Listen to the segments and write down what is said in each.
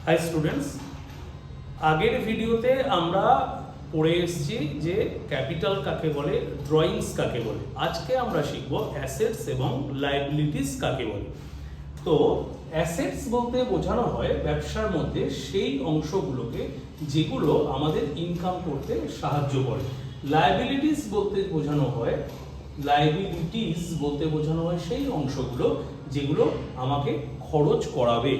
High students, আগের ভিডিওতে আমরা পড়ে এসেছি যে ক্যাপিটাল কাকে বলে, ড্রয়িংস কাকে বলে। আজকে আমরা শিখব অ্যাসেটস এবং লায়াবিলিটিস কাকে বলে। তো অ্যাসেটস বলতে বোঝানো হয় ব্যবসার মধ্যে সেই অংশগুলোকে যেগুলো আমাদের ইনকাম করতে সাহায্য করে। লায়াবিলিটিস বলতে বোঝানো হয় সেই অংশগুলো যেগুলো আমাকে খরচ করাবে,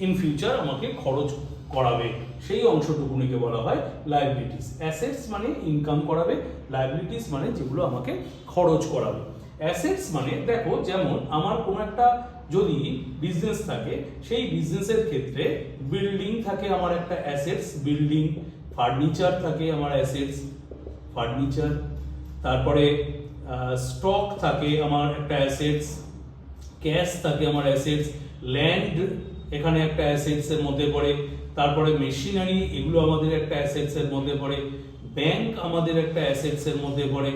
ইন ফিউচার আমাকে খরচ করাবে, সেই অংশটুকুনিকে বলা হয় লায়াবিলিটিস। অ্যাসেটস মানে ইনকাম করাবে, লায়াবিলিটিস মানে যেগুলো আমাকে খরচ করাবে। অ্যাসেটস মানে দেখো, যেমন আমার কোনো একটা যদি বিজনেস থাকে, সেই বিজনেসের ক্ষেত্রে বিল্ডিং থাকে আমার একটা অ্যাসেটস, বিল্ডিং। ফার্নিচার থাকে আমার অ্যাসেটস, ফার্নিচার। তারপরে স্টক থাকে আমার একটা অ্যাসেটস, ক্যাশ থাকে আমার অ্যাসেটস, ল্যান্ড এখানে একটা অ্যাসেটস এর মধ্যে পড়ে। তারপরে মেশিনারি, এগুলো আমাদের একটা অ্যাসেটস এর মধ্যে পড়ে। ব্যাংক আমাদের একটা অ্যাসেটস এর মধ্যে পড়ে।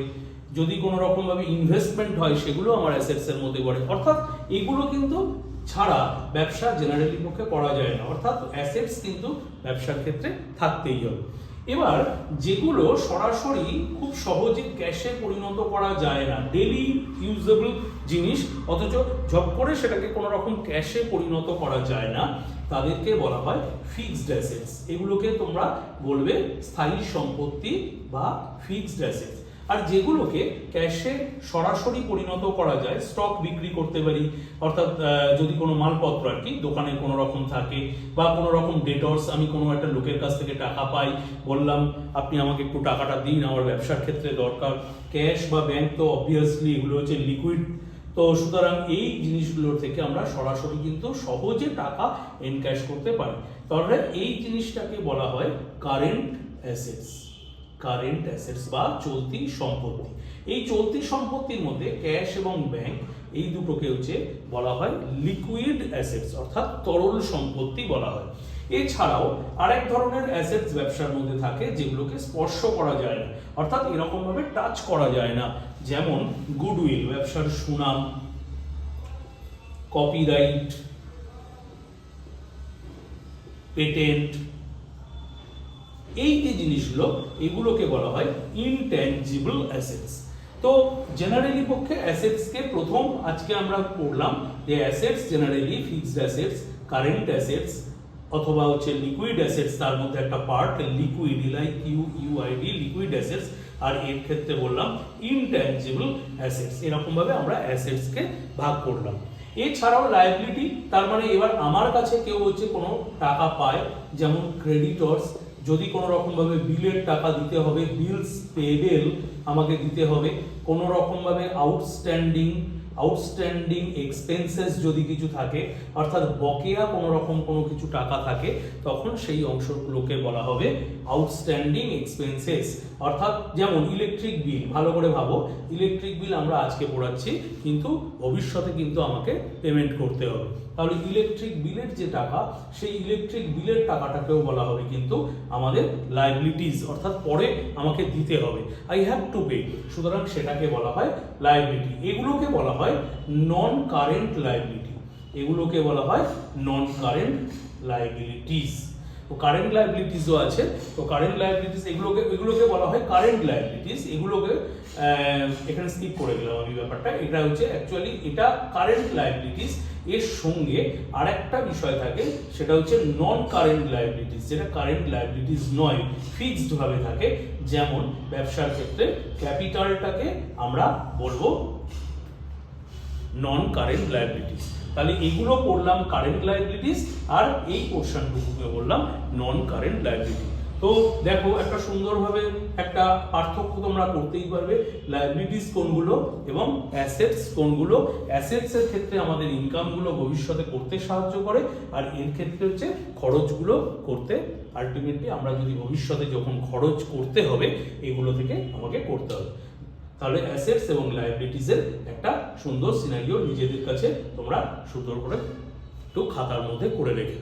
যদি কোনো রকম ভাবে ইনভেস্টমেন্ট হয়, সেগুলো আমার অ্যাসেটস এর মধ্যে পড়ে। অর্থাৎ এগুলো কিন্তু ছাড়া ব্যবসা জেনারেলি পক্ষে করা যায় না। অর্থাৎ অ্যাসেটস কিন্তু ব্যবসার ক্ষেত্রে থাকতেই হবে। এবার যেগুলো সরাসরি খুব সহজে ক্যাশে পরিণত করা যায় না, ডেইলি ইউজেবল জিনিস, অথচ ঝপ করে সেটাকে কোনো রকম ক্যাশে পরিণত করা যায় না, তাদেরকে বলা হয় ফিক্সড অ্যাসেটস। এগুলোকে তোমরা বলবে স্থায়ী সম্পত্তি বা ফিক্সড অ্যাসেটস। আর যেগুলোকে ক্যাশে সরাসরি পরিণত করা যায়, স্টক বিক্রি করতে পারি, অর্থাৎ যদি কোনো মালপত্র আর কি দোকানে কোনো রকম থাকে, বা কোনো রকম ডেটর্স, আমি কোনো একটা লোকের কাছ থেকে টাকা পাই, বললাম আপনি আমাকে একটু টাকাটা দিন, আমার ব্যবসার ক্ষেত্রে দরকার। ক্যাশ বা ব্যাংক তো অবভিয়াসলি এগুলো হচ্ছে লিকুইড। তো সুতরাং এই জিনিসগুলোর থেকে আমরা সরাসরি কিন্তু সহজে টাকা এনক্যাশ করতে পারি। তাহলে এই জিনিসটাকে বলা হয় কারেন্ট অ্যাসেটস, কারেন্ট অ্যাসেটস বা চলতি সম্পত্তি। এই চলতি সম্পত্তির মধ্যে ক্যাশ এবং ব্যাংক, এই দুটোকে হচ্ছে বলা হয় লিকুইড অ্যাসেটস, অর্থাৎ তরল সম্পত্তি বলা হয়। এছাড়াও আরেক ধরনের অ্যাসেটস ব্যবসার মধ্যে থাকে যেগুলোকে স্পর্শ করা যায় না, অর্থাৎ এরকম ভাবে টাচ করা যায় না। যেমন গুডউইল, ব্যবসার সুনাম, কপিরাইট, পেটেন্ট, এই যে জিনিসগুলো, এগুলোকে বলা হয় ইনট্যানজিবল অ্যাসেটস। তো জেনারেলি পক্ষে অ্যাসেটসকে প্রথম আজকে আমরা পড়লাম যে assets generally fixed assets, current assets, অথবা হচ্ছে লিকুইড অ্যাসেটস, তার মধ্যে একটা part liquid, LIQUID, liquid assets. আর এর ক্ষেত্রে বললাম ইনট্যানজিবল অ্যাসেটস। এরকম ভাবে আমরা অ্যাসেটসকে ভাগ করলাম। এছাড়াও লায়াবিলিটি, তার মানে এবার আমার কাছে কেউ হচ্ছে কোনো টাকা পায়, যেমন ক্রেডিটর্স, যদি কোনো রকম ভাবে বিলের টাকা দিতে হবে, বিলস পেবেল আমাকে দিতে হবে, কোনো রকম ভাবে আউটস্ট্যান্ডিং এক্সপেন্সেস যদি কিছু থাকে, অর্থাৎ বকেয়া কোনো রকম কোনো কিছু টাকা থাকে, তখন সেই অংশগুলোকে বলা হবে আউটস্ট্যান্ডিং এক্সপেন্সেস। অর্থাৎ যেমন ইলেকট্রিক বিল, ভালো করে ভাবো, ইলেকট্রিক বিল আমরা আজকে পড়াচ্ছি, কিন্তু ভবিষ্যতে কিন্তু আমাকে পেমেন্ট করতে হবে। তাহলে ইলেকট্রিক বিলের যে টাকা, সেই ইলেকট্রিক বিলের টাকাটাকেও বলা হবে কিন্তু আমাদের লায়াবিলিটিস, অর্থাৎ পরে আমাকে দিতে হবে, আই হ্যাভ টু পে। সুতরাং সেটাকে বলা হয় লায়াবিলিটি। এগুলোকে বলা হয় নন কারেন্ট লায়াবিলিটি, এগুলোকে বলা হয় নন কারেন্ট লায়াবিলিটিস। তো কারেন্ট লায়াবিলিটিসও আছে। তো কারেন্ট লায়াবিলিটিস এগুলোকে বলা হয় কারেন্ট লায়াবিলিটিস। এগুলোকে এখানে স্কিপ করে গেলাম আমি ব্যাপারটা। এটা হচ্ছে অ্যাকচুয়ালি এটা কারেন্ট লায়াবিলিটিস। এর সঙ্গে আরেকটা বিষয় থাকে, সেটা হচ্ছে নন কারেন্ট লায়াবিলিটিস, যেটা কারেন্ট লায়াবিলিটিস নয়, ফিক্সড ভাবে থাকে। যেমন ব্যবসার ক্ষেত্রে ক্যাপিটালটাকে আমরা বলবো নন কারেন্ট লায়াবিলিটিস। তাহলে এগুলো পড়লাম কারেন্ট লায়াবিলিটিস, আর এই পোর্শনটুকুকে বললাম নন কারেন্ট লায়াবিলিটি। তো দেখো, একটা সুন্দরভাবে একটা পার্থক্য তোমরা করতেই পারবে, লায়াবিলিটিস কোনগুলো এবং অ্যাসেটস কোনগুলো। অ্যাসেটস এর ক্ষেত্রে আমাদের ইনকামগুলো ভবিষ্যতে করতে সাহায্য করে, আর এর ক্ষেত্রে হচ্ছে খরচগুলো করতে, আলটিমেটলি আমরা যদি ভবিষ্যতে যখন খরচ করতে হবে, এগুলো থেকে আমাকে করতে হবে। তাহলে অ্যাসেটস এবং লায়াবিলিটিসের একটা সুন্দর সিনারিও নিজেদের কাছে তোমরা সুন্দর করে একটু খাতার মধ্যে করে রেখে